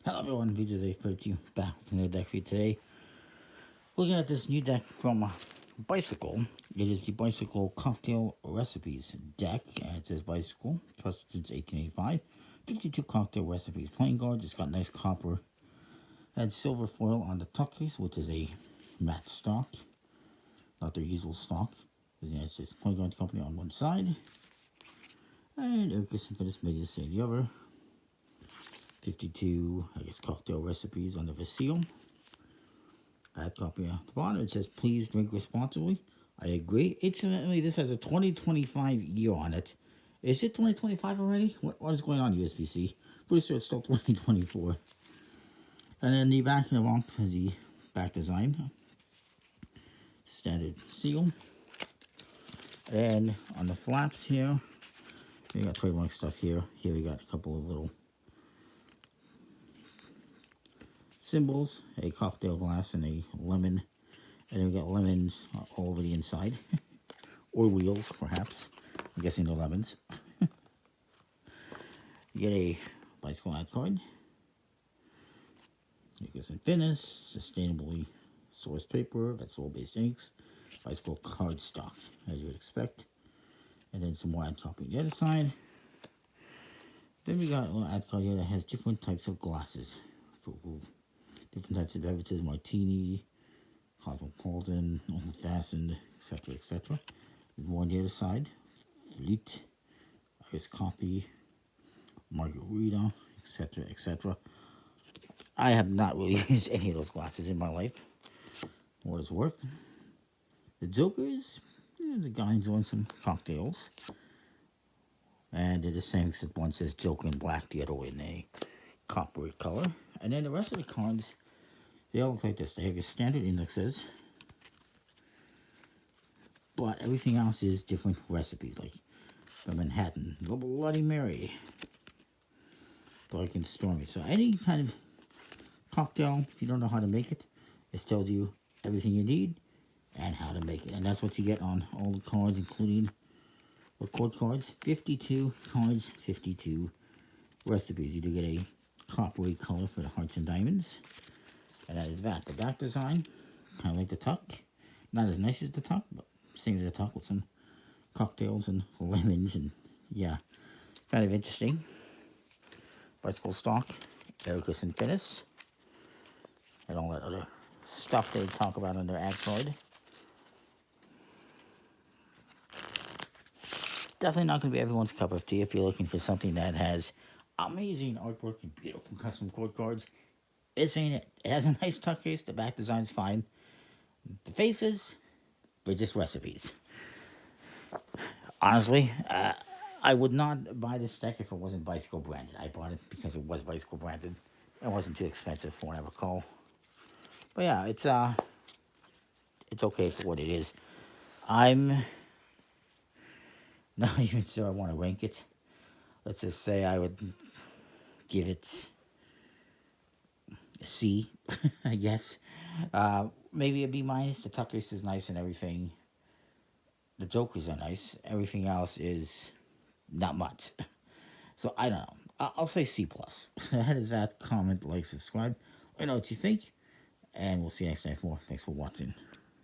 Hello everyone, VJ32 back from the deck for you today. Looking at this new deck from Bicycle. It is the Bicycle Cocktail Recipes deck, and it says Bicycle, trusted since 1885. 52 cocktail recipes. Playing cards, it's got nice copper and silver foil on the tuck case, which is a matte stock, not their usual stock. It says Playing Card Company on one side, and INKSTER for this made the same the other. 52, cocktail recipes under the seal. Ad copy at the bottom. It says, please drink responsibly. I agree. Incidentally, this has a 2025 year on it. Is it 2025 already? What is going on, USPCC? Pretty sure it's still 2024. And then the back of the box has the back design. Standard seal. And on the flaps here, we got trademark stuff here. Here we got a couple of little symbols, a cocktail glass and a lemon, and then we got lemons all over the inside, or wheels perhaps, I'm guessing the lemons. You get a bicycle ad card, Makers and Finish, sustainably sourced paper, vegetable based inks, bicycle cardstock, as you would expect, and then some more ad copy on the other side. Then we got a little ad card here that has different types of glasses for different types of beverages, martini, cosmopolitan, old-fashioned, etc., etc. There's more on the other side. Fleet, iced coffee, margarita, etc., etc. I have not really used any of those glasses in my life. What it's worth. The Jokers, the guy enjoying some cocktails. And they're the same, except one says Joker in black, the other in a coppery color. And then the rest of the cards, they all look like this. They have your standard indexes, but everything else is different recipes, like the Manhattan, the Bloody Mary, Dark and Stormy. So any kind of cocktail, if you don't know how to make it, it tells you everything you need and how to make it. And that's what you get on all the cards, including the court cards. 52 cards, 52 recipes. You do get a coppery color for the hearts and diamonds. And that is that. The back design, kind of like the tuck. Not as nice as the tuck, but same as the tuck with some cocktails and lemons and, yeah, kind of interesting. Bicycle stock, Ericus and Finnis, and all that other stuff they talk about on their ad card. Definitely not going to be everyone's cup of tea if you're looking for something that has amazing artwork and beautiful custom court cards. This ain't it. It has a nice tuck case. The back design's fine. The faces, they're just recipes. Honestly, I would not buy this deck if it wasn't Bicycle branded. I bought it because it was Bicycle branded. It wasn't too expensive for what I recall. But yeah, it's okay for what it is. I'm not even sure I want to rank it. Let's just say I would give it a C, I guess. Maybe a B minus. The tuck case is nice and everything. The Jokers are nice. Everything else is not much. So I don't know. I'll say C plus. That is that. Comment, like, subscribe. Let me know what you think, and we'll see you next time for more. Thanks for watching.